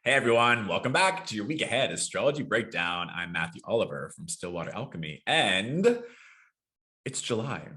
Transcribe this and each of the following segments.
Hey everyone, welcome back to your week ahead astrology breakdown. I'm Matthew Oliver from Stillwater Alchemy, and it's July.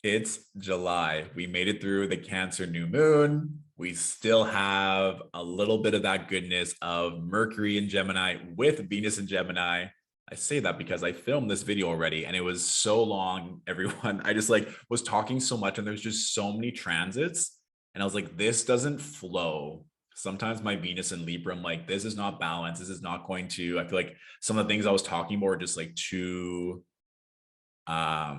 It's July. We made it through the Cancer new moon. We still have a little bit of that goodness of Mercury in Gemini with Venus in Gemini. I say that because I filmed this video already and it was so long, everyone. I just was talking so much and there's just so many transits. And I was like, this doesn't flow. Sometimes my Venus and Libra, I'm like, this is not balanced. This is not going to, I feel like some of the things I was talking about are just like too, I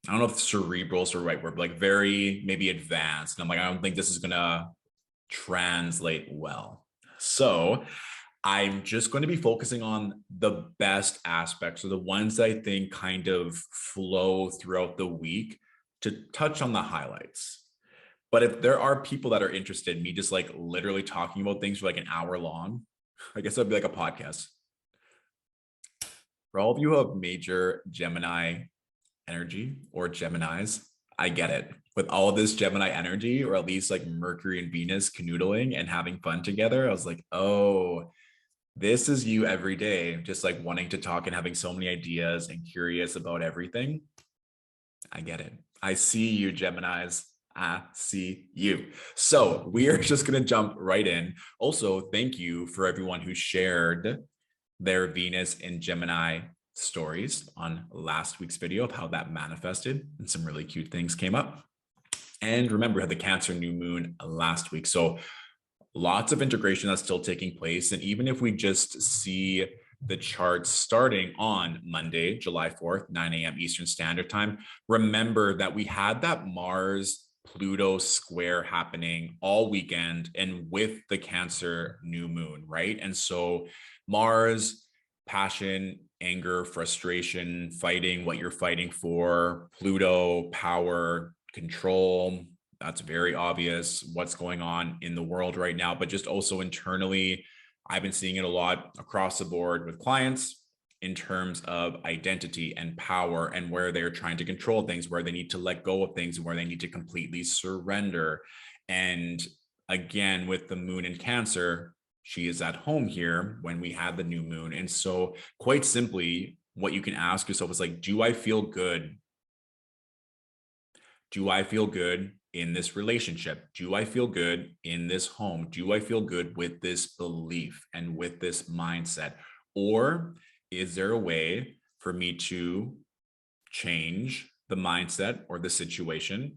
don't know if cerebral is the right word, but like very maybe advanced. And I'm like, I don't think this is gonna translate well. So I'm just going to be focusing on the best aspects or the ones that I think kind of flow throughout the week to touch on the highlights. But if there are people that are interested in me just like literally talking about things for like an hour long, I guess that'd be like a podcast. For all of you who have major Gemini energy or Geminis, I get it. With all this Gemini energy, or at least like Mercury and Venus canoodling and having fun together, I was like, oh, this is you every day, just like wanting to talk and having so many ideas and curious about everything. I get it. I see you, Geminis. I see you. So we are just going to jump right in. Also, thank you for everyone who shared their Venus and Gemini stories on last week's video of how that manifested and some really cute things came up. And remember, we had the Cancer new moon last week. So lots of integration that's still taking place. And even if we just see the charts starting on Monday, July 4th, 9 a.m. Eastern Standard Time, remember that we had that Mars Pluto square happening all weekend and with the Cancer new moon, right? And so Mars, passion, anger, frustration, fighting what you're fighting for, Pluto, power, control. That's very obvious what's going on in the world right now, but just also internally, I've been seeing it a lot across the board with clients in terms of identity and power and where they're trying to control things, where they need to let go of things, and where they need to completely surrender. And again, with the moon in Cancer, she is at home here when we had the new moon. And so quite simply, what you can ask yourself is like, do I feel good? Do I feel good in this relationship? Do I feel good in this home? Do I feel good with this belief and with this mindset? Or is there a way for me to change the mindset or the situation?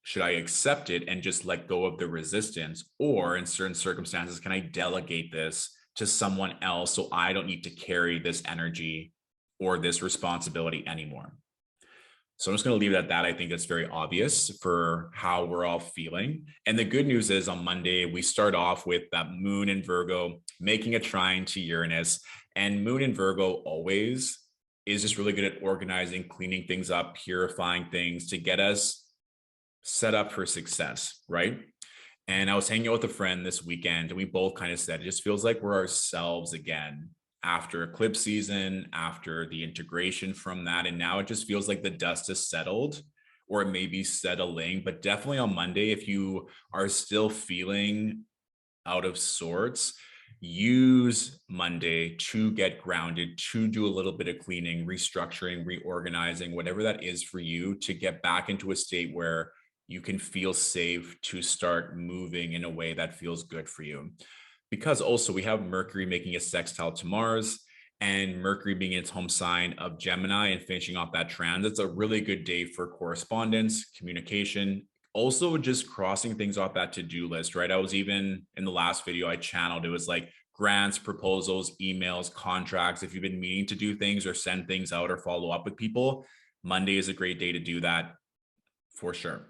Should I accept it and just let go of the resistance? Or in certain circumstances, can I delegate this to someone else so I don't need to carry this energy or this responsibility anymore? So I'm just going to leave it at that. I think it's very obvious for how we're all feeling. And the good news is on Monday, we start off with that moon in Virgo making a trine to Uranus. And moon in Virgo always is just really good at organizing, cleaning things up, purifying things to get us set up for success, right? And I was hanging out with a friend this weekend and we both kind of said, it just feels like we're ourselves again after eclipse season, after the integration from that. And now it just feels like the dust has settled, or it may be settling, but definitely on Monday, if you are still feeling out of sorts, use Monday to get grounded, to do a little bit of cleaning, restructuring, reorganizing, whatever that is for you, to get back into a state where you can feel safe to start moving in a way that feels good for you. Because also we have Mercury making a sextile to Mars and Mercury being in its home sign of Gemini and finishing off that transit. It's a really good day for correspondence, communication, also just crossing things off that to-do list, right? I was even in the last video I channeled, it was like grants, proposals, emails, contracts. If you've been meaning to do things or send things out or follow up with people, Monday is a great day to do that for sure.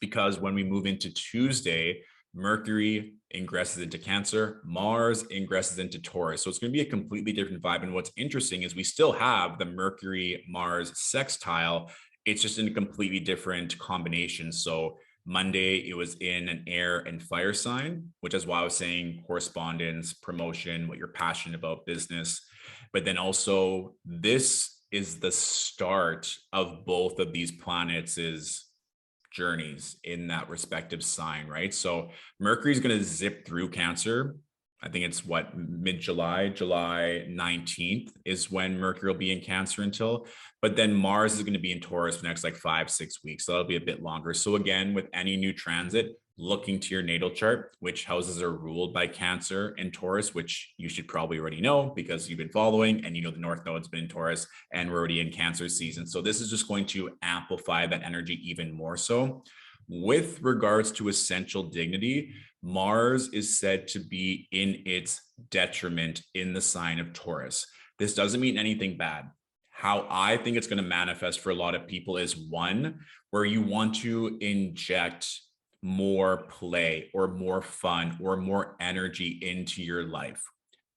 Because when we move into Tuesday, Mercury ingresses into Cancer, Mars ingresses into Taurus. So it's going to be a completely different vibe. And what's interesting is we still have the Mercury-Mars sextile. It's just in a completely different combination. So Monday, it was in an air and fire sign, which is why I was saying correspondence, promotion, what you're passionate about, business. But then also this is the start of both of these planets' journeys in that respective sign, right? So Mercury is going to zip through Cancer. I think it's what, mid-July, July 19th is when Mercury will be in Cancer until, but then Mars is going to be in Taurus for the next like 5-6 weeks. So that'll be a bit longer. So again, with any new transit, looking to your natal chart, which houses are ruled by Cancer and Taurus, which you should probably already know because you've been following and you know the North Node's been in Taurus and we're already in Cancer season. So this is just going to amplify that energy even more so. With regards to essential dignity, Mars is said to be in its detriment in the sign of Taurus. This doesn't mean anything bad. How I think it's going to manifest for a lot of people is one, where you want to inject more play or more fun or more energy into your life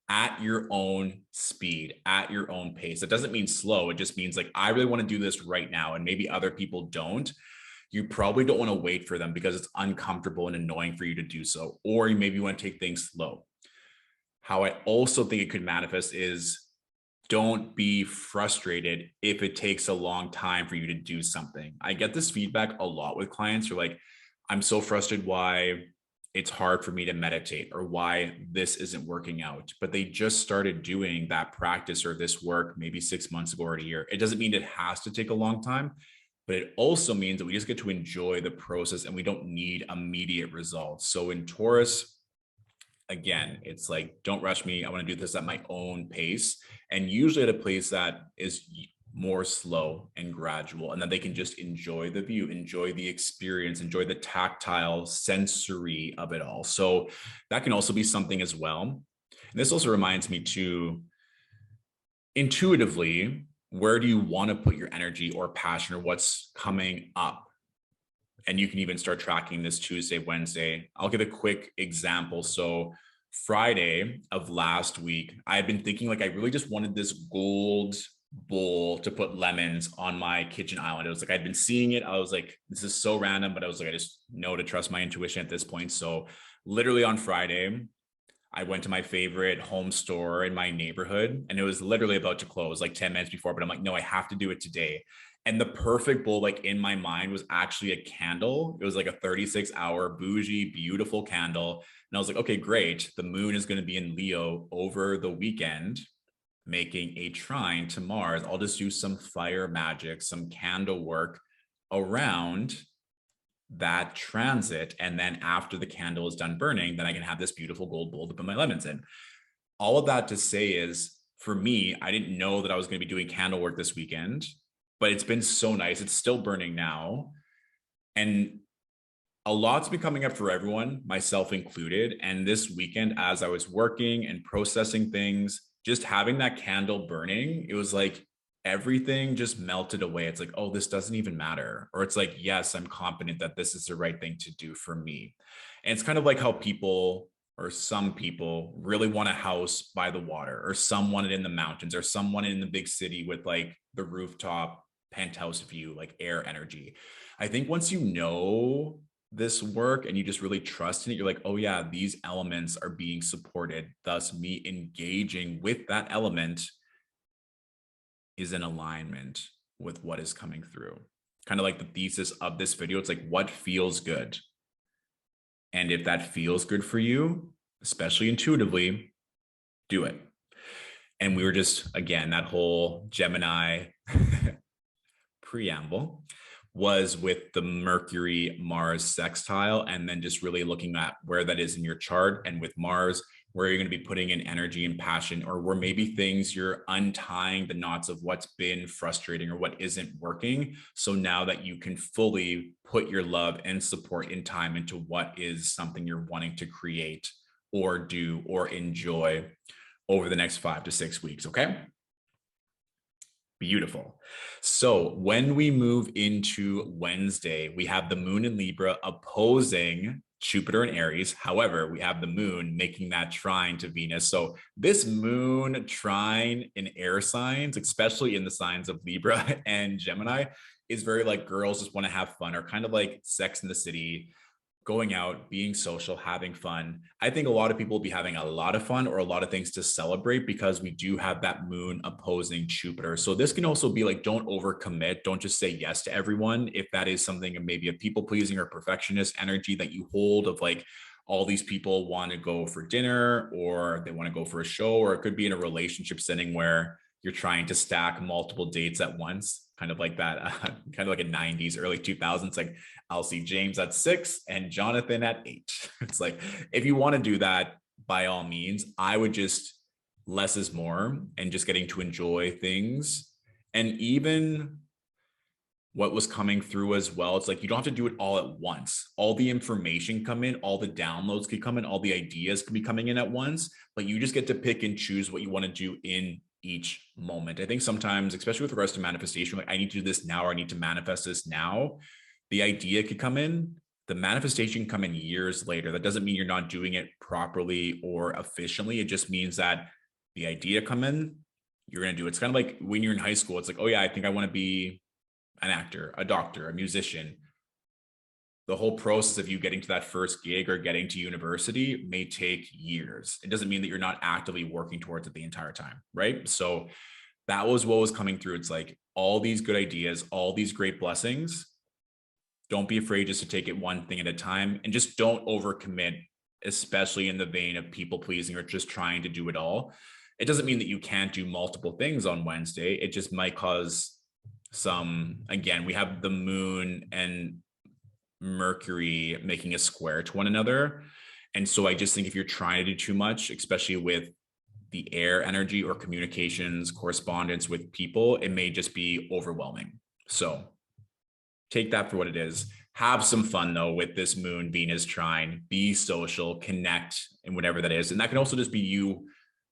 at your own speed, at your own pace. It doesn't mean slow. It just means like, I really want to do this right now. And maybe other people don't. You probably don't want to wait for them because it's uncomfortable and annoying for you to do so. Or you maybe want to take things slow. How I also think it could manifest is don't be frustrated if it takes a long time for you to do something. I get this feedback a lot with clients who are like, I'm so frustrated why it's hard for me to meditate or why this isn't working out, but they just started doing that practice or this work maybe 6 months ago or a year. It doesn't mean it has to take a long time, but it also means that we just get to enjoy the process and we don't need immediate results. So in Taurus, again, it's like, don't rush me. I want to do this at my own pace. And usually at a place that is more slow and gradual, and then they can just enjoy the view, enjoy the experience, enjoy the tactile sensory of it all. So that can also be something as well. And this also reminds me to intuitively, where do you want to put your energy or passion or what's coming up? And you can even start tracking this Tuesday, Wednesday. I'll give a quick example. So Friday of last week, I've been thinking like, I really just wanted this gold bowl to put lemons on my kitchen island. It was like, I'd been seeing it. I was like, this is so random, but I was like, I just know to trust my intuition at this point. So literally on Friday, I went to my favorite home store in my neighborhood and it was literally about to close like 10 minutes before, but I'm like, no, I have to do it today. And the perfect bowl, like in my mind, was actually a candle. It was like a 36-hour bougie, beautiful candle. And I was like, okay, great. The moon is going to be in Leo over the weekend, making a trine to Mars. I'll just do some fire magic, some candle work around that transit. And then after the candle is done burning, then I can have this beautiful gold bowl to put my lemons in. All of that to say is, for me, I didn't know that I was going to be doing candle work this weekend, but it's been so nice. It's still burning now. And a lot's been coming up for everyone, myself included. And this weekend, as I was working and processing things, just having that candle burning, it was like everything just melted away. It's like, oh, this doesn't even matter. Or it's like, yes, I'm confident that this is the right thing to do for me. And it's kind of like how people, or some people, really want a house by the water, or some want it in the mountains, or some want it in the big city with like the rooftop penthouse view, like air energy. I think once you know this work and you just really trust in it, you're like, oh yeah, these elements are being supported. Thus me engaging with that element is in alignment with what is coming through. Kind of like the thesis of this video. It's like, what feels good? And if that feels good for you, especially intuitively, do it. And we were just, again, that whole Gemini preamble was with the Mercury Mars sextile, and then just really looking at where that is in your chart, and with Mars, where you're going to be putting in energy and passion, or where maybe things you're untying the knots of what's been frustrating or what isn't working. So now that you can fully put your love and support in time into what is something you're wanting to create or do or enjoy over the next 5 to 6 weeks. Okay. Beautiful. So when we move into Wednesday, we have the moon in Libra opposing Jupiter and Aries. However, we have the moon making that trine to Venus. So this moon trine in air signs, especially in the signs of Libra and Gemini, is very like girls just want to have fun, or kind of like Sex in the City. going out, being social, having fun. I think a lot of people will be having a lot of fun or a lot of things to celebrate because we do have that moon opposing Jupiter. So this can also be like, don't overcommit. Don't just say yes to everyone. If that is something of maybe a people pleasing or perfectionist energy that you hold of like, all these people want to go for dinner or they want to go for a show, or it could be in a relationship setting where you're trying to stack multiple dates at once, kind of like that, kind of like a 90s, early 2000s, like I'll see James at 6 and Jonathan at 8. It's like, if you want to do that, by all means, I would just less is more and just getting to enjoy things. And even what was coming through as well, it's like you don't have to do it all at once. All the information come in, all the downloads could come in, all the ideas can be coming in at once, but you just get to pick and choose what you want to do in each moment. I think sometimes, especially with regards to manifestation, like I need to do this now, or I need to manifest this now. The idea could come in, the manifestation can come in years later. That doesn't mean you're not doing it properly or efficiently. It just means that the idea come in, you're going to do it. It's kind of like when you're in high school, it's like, oh yeah, I think I want to be an actor, a doctor, a musician. The whole process of you getting to that first gig or getting to university may take years. It doesn't mean that you're not actively working towards it the entire time, right? So that was what was coming through. It's like all these good ideas, all these great blessings. Don't be afraid just to take it one thing at a time, and just don't overcommit, especially in the vein of people pleasing or just trying to do it all. It doesn't mean that you can't do multiple things on Wednesday. It just might cause some, again, we have the moon and Mercury making a square to one another. And so I just think if you're trying to do too much, especially with the air energy or communications, correspondence with people, it may just be overwhelming. So take that for what it is. Have some fun though with this moon Venus trine, be social, connect, and whatever that is. And that can also just be you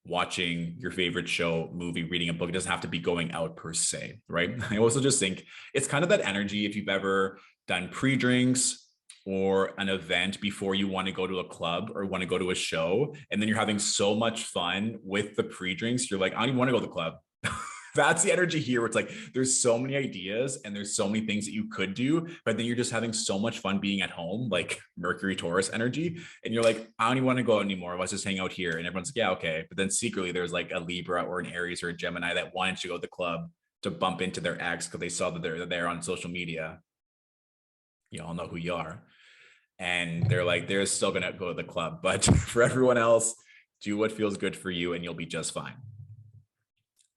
watching your favorite show, movie, reading a book. It doesn't have to be going out per se, right? I also just think it's kind of that energy. If you've ever done pre-drinks or an event before you want to go to a club or want to go to a show, and then you're having so much fun with the pre-drinks, you're like, I don't even want to go to the club. That's the energy here where it's like, there's so many ideas and there's so many things that you could do, but then you're just having so much fun being at home, like Mercury Taurus energy. And you're like, I don't even want to go out anymore. Let's just hang out here. And everyone's like, yeah, okay. But then secretly there's like a Libra or an Aries or a Gemini that wanted to go to the club to bump into their ex because they saw that they're there on social media. You all know who you are. And they're like, they're still going to go to the club. But for everyone else, do what feels good for you and you'll be just fine.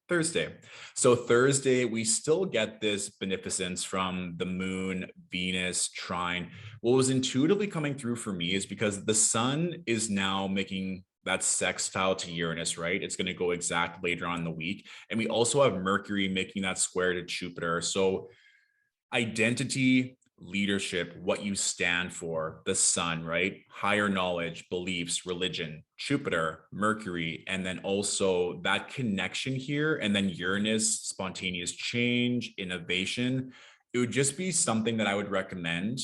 Thursday. So Thursday, we still get this beneficence from the moon, Venus trine. What was intuitively coming through for me is because the sun is now making that sextile to Uranus, right? It's going to go exact later on in the week. And we also have Mercury making that square to Jupiter. So identity, leadership, what you stand for, the sun, right? Higher knowledge, beliefs, religion, Jupiter, Mercury, and then also that connection here. And then Uranus, spontaneous change, innovation. It would just be something that I would recommend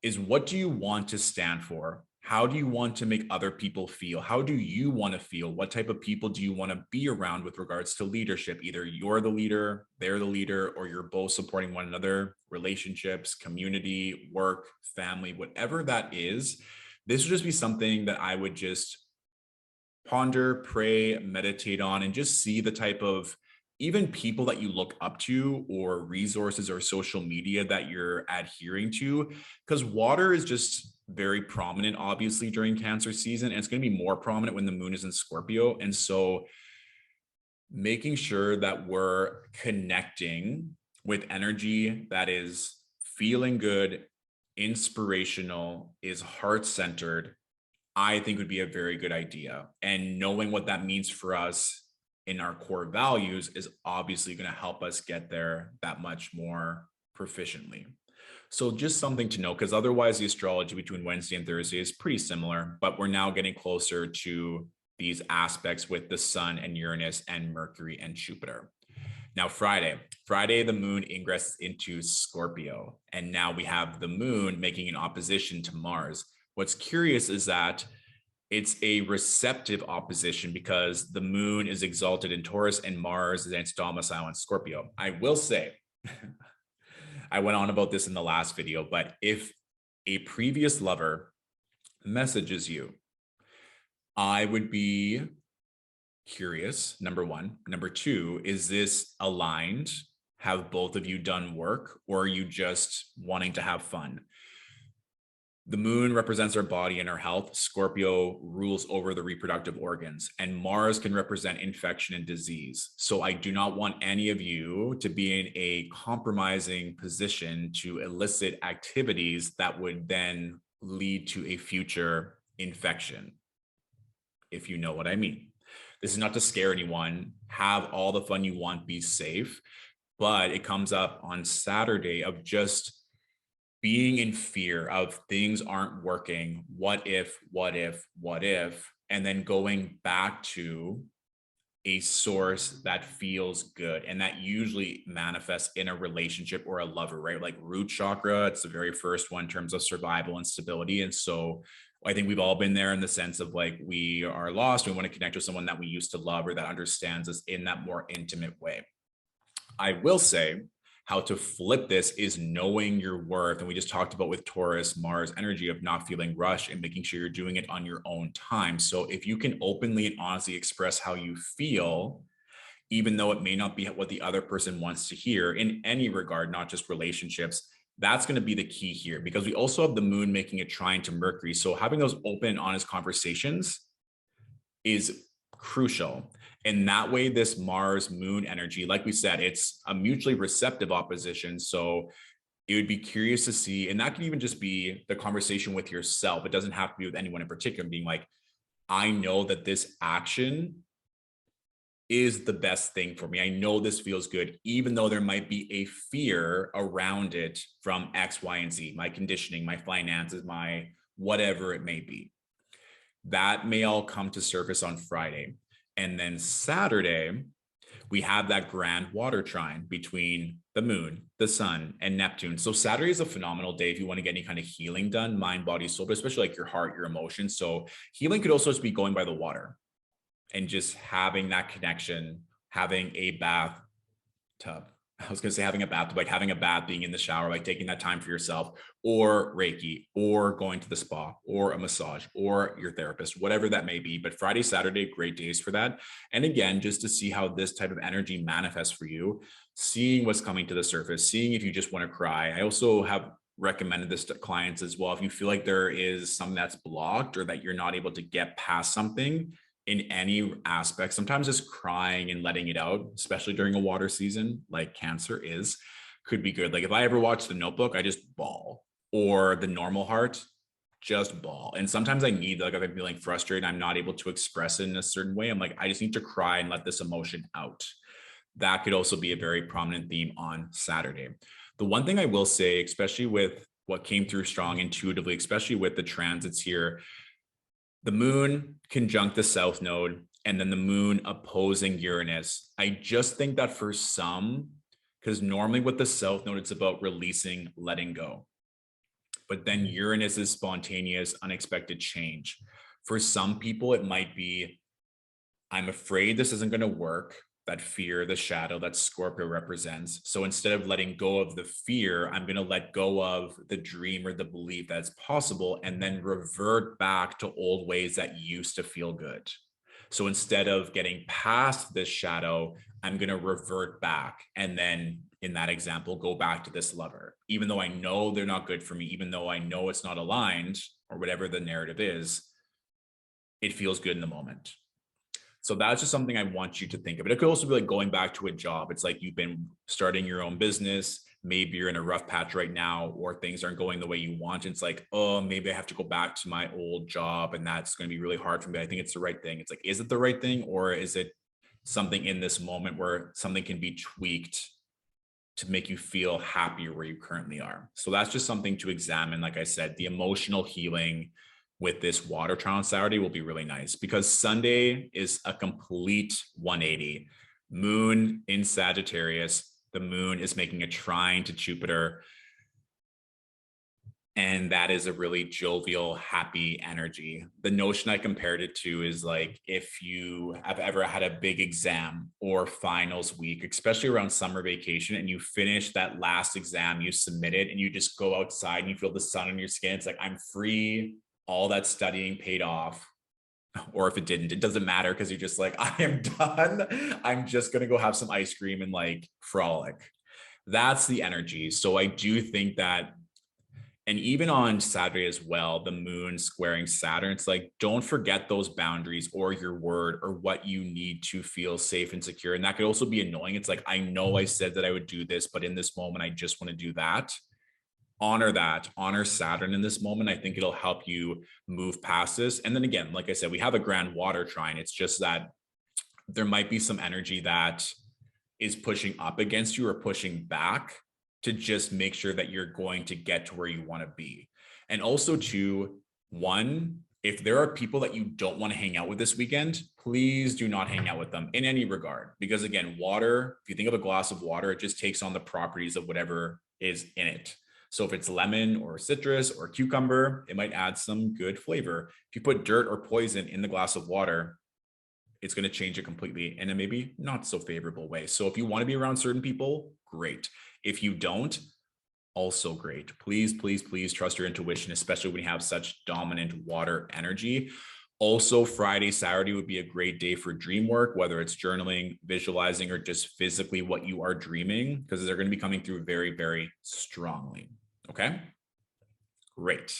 is, what do you want to stand for? How do you want to make other people feel? How do you want to feel? What type of people do you want to be around with regards to leadership? Either you're the leader, they're the leader, or you're both supporting one another, relationships, community, work, family, whatever that is. This would just be something that I would just ponder, pray, meditate on, and just see the type of even people that you look up to or resources or social media that you're adhering to, because water is just very prominent, obviously, during Cancer season, and it's going to be more prominent when the moon is in Scorpio. And so making sure that we're connecting with energy that is feeling good, inspirational, is heart-centered, I think would be a very good idea. And knowing what that means for us in our core values is obviously going to help us get there that much more proficiently. So just something to know, because otherwise the astrology between Wednesday and Thursday is pretty similar, but we're now getting closer to these aspects with the sun and Uranus and Mercury and Jupiter. Now, Friday, the moon ingresses into Scorpio, and now we have the moon making an opposition to Mars. What's curious is that it's a receptive opposition because the moon is exalted in Taurus and Mars is its domicile in Scorpio. I will say, I went on about this in the last video, but if a previous lover messages you, I would be curious, number one. Number two, is this aligned? Have both of you done work, or are you just wanting to have fun? The moon represents our body and our health. Scorpio rules over the reproductive organs, and Mars can represent infection and disease. So I do not want any of you to be in a compromising position to elicit activities that would then lead to a future infection, if you know what I mean. This is not to scare anyone. Have all the fun you want, be safe. But it comes up on Saturday of just being in fear of things aren't working. What if, and then going back to a source that feels good. And that usually manifests in a relationship or a lover, right? Like root chakra, it's the very first one in terms of survival and stability. And so I think we've all been there in the sense of like, we are lost. We want to connect with someone that we used to love or that understands us in that more intimate way. I will say how to flip this is knowing your worth. And we just talked about with Taurus, Mars energy of not feeling rushed and making sure you're doing it on your own time. So if you can openly and honestly express how you feel, even though it may not be what the other person wants to hear in any regard, not just relationships, that's going to be the key here, because we also have the moon making a trine to Mercury. So having those open and honest conversations is crucial. And that way, this Mars moon energy, like we said, it's a mutually receptive opposition. So it would be curious to see, and that can even just be the conversation with yourself. It doesn't have to be with anyone in particular, being like, I know that this action is the best thing for me. I know this feels good, even though there might be a fear around it from X, Y, and Z, my conditioning, my finances, my whatever it may be. That may all come to surface on Friday. And then Saturday, we have that grand water trine between the moon, the sun, and Neptune. So Saturday is a phenomenal day if you want to get any kind of healing done, mind, body, soul, but especially like your heart, your emotions. So healing could also just be going by the water and just having that connection, having a bathtub. I was going to say having a bathtub, like having a bath, being in the shower, like taking that time for yourself, or Reiki, or going to the spa, or a massage, or your therapist, whatever that may be. But Friday, Saturday, great days for that. And again, just to see how this type of energy manifests for you, seeing what's coming to the surface, seeing if you just want to cry. I also have recommended this to clients as well. If you feel like there is something that's blocked or that you're not able to get past something, in any aspect, sometimes just crying and letting it out, especially during a water season, like Cancer is, could be good. Like if I ever watch The Notebook, I just bawl, or The Normal Heart, just bawl. And sometimes I need, like if I'm feeling frustrated, I'm not able to express it in a certain way, I'm like, I just need to cry and let this emotion out. That could also be a very prominent theme on Saturday. The one thing I will say, especially with what came through strong intuitively, especially with the transits here, the moon conjunct the south node, and then the moon opposing Uranus. I just think that for some, because normally with the south node, it's about releasing, letting go. But then Uranus is spontaneous, unexpected change. For some people, it might be, I'm afraid this isn't going to work. That fear, the shadow that Scorpio represents. So instead of letting go of the fear, I'm going to let go of the dream or the belief that it's possible, and then revert back to old ways that used to feel good. So instead of getting past this shadow, I'm going to revert back. And then in that example, go back to this lover, even though I know they're not good for me, even though I know it's not aligned or whatever the narrative is, it feels good in the moment. So that's just something I want you to think of. It could also be like going back to a job. It's like you've been starting your own business. Maybe you're in a rough patch right now, or things aren't going the way you want. It's like, oh, maybe I have to go back to my old job, and that's going to be really hard for me. I think it's the right thing. It's like, is it the right thing, or is it something in this moment where something can be tweaked to make you feel happier where you currently are? So that's just something to examine. Like I said, the emotional healing with this water trine Saturday will be really nice, because Sunday is a complete 180. Moon in Sagittarius, the moon is making a trine to Jupiter. And that is a really jovial, happy energy. The notion I compared it to is like if you have ever had a big exam or finals week, especially around summer vacation, and you finish that last exam, you submit it, and you just go outside and you feel the sun on your skin. It's like, I'm free. All that studying paid off. Or if it didn't, it doesn't matter because you're just like, I am done. I'm just going to go have some ice cream and like frolic. That's the energy. So I do think that, and even on Saturday as well, the moon squaring Saturn, it's like, don't forget those boundaries or your word or what you need to feel safe and secure. And that could also be annoying. It's like, I know I said that I would do this, but in this moment, I just want to do that. That, honor Saturn in this moment. I think it'll help you move past this. And then again, like I said, we have a grand water trine. It's just that there might be some energy that is pushing up against you or pushing back to just make sure that you're going to get to where you want to be. And also to one, if there are people that you don't want to hang out with this weekend, please do not hang out with them in any regard. Because again, water, if you think of a glass of water, it just takes on the properties of whatever is in it. So if it's lemon or citrus or cucumber, it might add some good flavor. If you put dirt or poison in the glass of water, it's going to change it completely in a maybe not so favorable way. So if you want to be around certain people, great. If you don't, also great. Please, please, please trust your intuition, especially when you have such dominant water energy. Also, Friday, Saturday would be a great day for dream work, whether it's journaling, visualizing, or just physically what you are dreaming, because they're going to be coming through very, very strongly. Okay, great.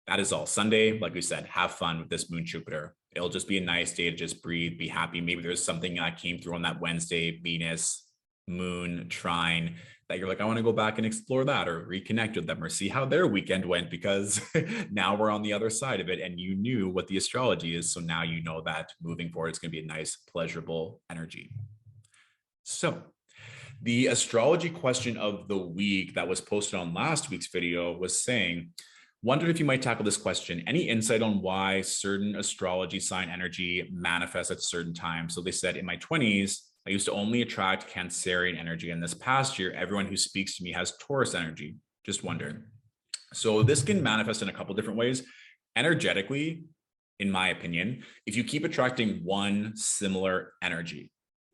That is all. Sunday, like we said, have fun with this moon Jupiter. It'll just be a nice day to just breathe, be happy. Maybe there's something that came through on that Wednesday, Venus, moon, trine, that you're like, I want to go back and explore that or reconnect with them or see how their weekend went, because now we're on the other side of it and you knew what the astrology is. So now you know that moving forward, it's going to be a nice, pleasurable energy. So the astrology question of the week that was posted on last week's video was saying, wondered if you might tackle this question. Any insight on why certain astrology sign energy manifests at certain times? So they said, in my 20s, I used to only attract Cancerian energy. And this past year, everyone who speaks to me has Taurus energy. Just wondering. So this can manifest in a couple different ways. Energetically, in my opinion, if you keep attracting one similar energy,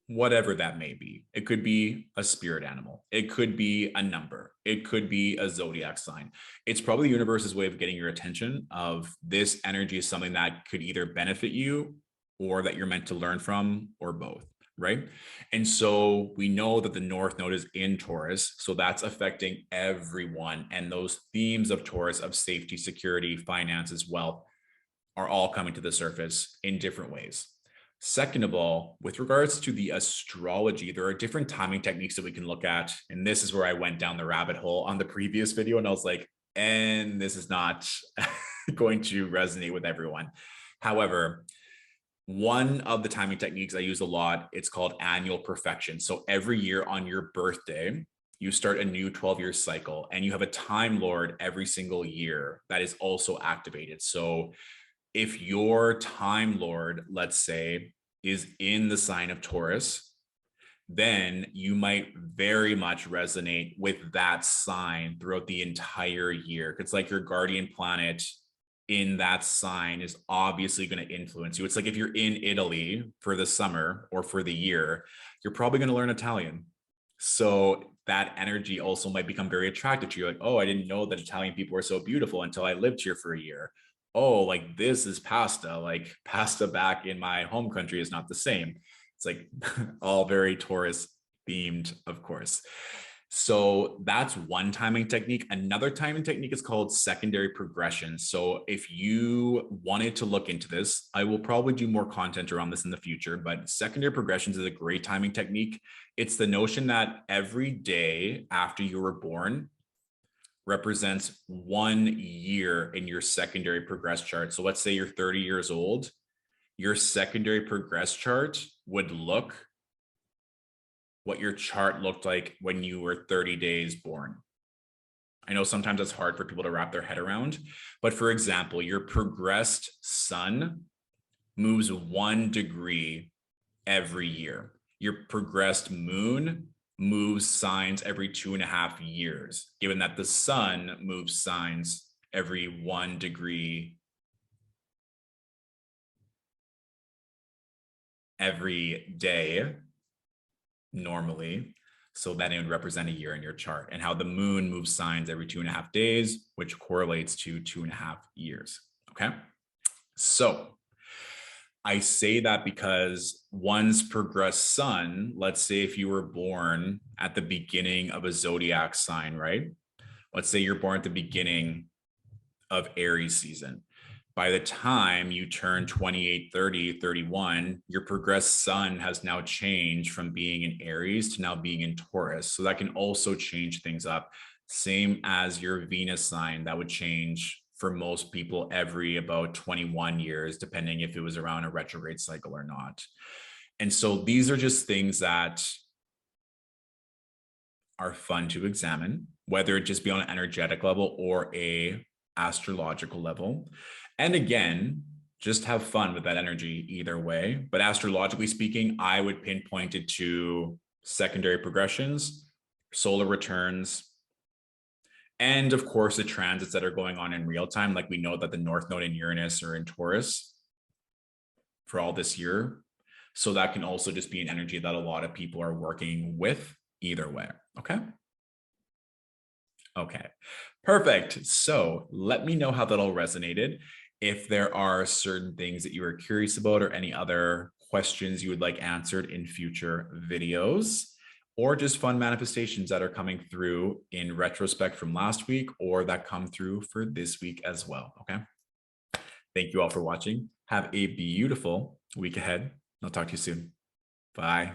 whatever that may be. It could be a spirit animal. It could be a number. It could be a zodiac sign. It's probably the universe's way of getting your attention of this energy is something that could either benefit you or that you're meant to learn from, or both, right? And so we know that the North Node is in Taurus. So that's affecting everyone. And those themes of Taurus of safety, security, finances, wealth are all coming to the surface in different ways. Second of all, with regards to the astrology, there are different timing techniques that we can look at. And this is where I went down the rabbit hole on the previous video. And I was like, and this is not going to resonate with everyone. However, one of the timing techniques I use a lot, it's called annual perfection. So every year on your birthday, you start a new 12-year cycle and you have a time lord every single year that is also activated. So if your time lord, let's say, is in the sign of Taurus, then you might very much resonate with that sign throughout the entire year. It's like your guardian planet in that sign is obviously going to influence you. It's like if you're in Italy for the summer or for the year, you're probably going to learn Italian. So that energy also might become very attractive to you. Like, oh, I didn't know that Italian people were so beautiful until I lived here for a year. Oh, like this is pasta, like pasta back in my home country is not the same. It's like all very Taurus themed, of course. So that's one timing technique. Another timing technique is called secondary progression. So if you wanted to look into this, I will probably do more content around this in the future, but secondary progressions is a great timing technique. It's the notion that every day after you were born represents 1 year in your secondary progress chart. So let's say you're 30 years old, your secondary progress chart would look what your chart looked like when you were 30 days born. I know sometimes it's hard for people to wrap their head around, but for example, your progressed sun moves 1 degree every year. Your progressed moon moves signs every 2.5 years, given that the sun moves signs every 1 degree every day normally. So then it would represent a year in your chart, and how the moon moves signs every 2.5 days, which correlates to 2.5 years. Okay. So I say that because one's progressed sun, let's say if you were born at the beginning of a zodiac sign, right? Let's say you're born at the beginning of Aries season. By the time you turn 28, 30, 31, your progressed sun has now changed from being in Aries to now being in Taurus. So that can also change things up. Same as your Venus sign, that would change for most people every about 21 years, depending if it was around a retrograde cycle or not. And so these are just things that are fun to examine, whether it just be on an energetic level or a astrological level. And again, just have fun with that energy either way. But astrologically speaking, I would pinpoint it to secondary progressions, solar returns, and of course, the transits that are going on in real time. Like we know that the North Node and Uranus are in Taurus for all this year. So that can also just be an energy that a lot of people are working with either way. Okay. Okay, perfect. So let me know how that all resonated. If there are certain things that you are curious about or any other questions you would like answered in future videos, or just fun manifestations that are coming through in retrospect from last week or that come through for this week as well. Okay. Thank you all for watching. Have a beautiful week ahead. I'll talk to you soon. Bye.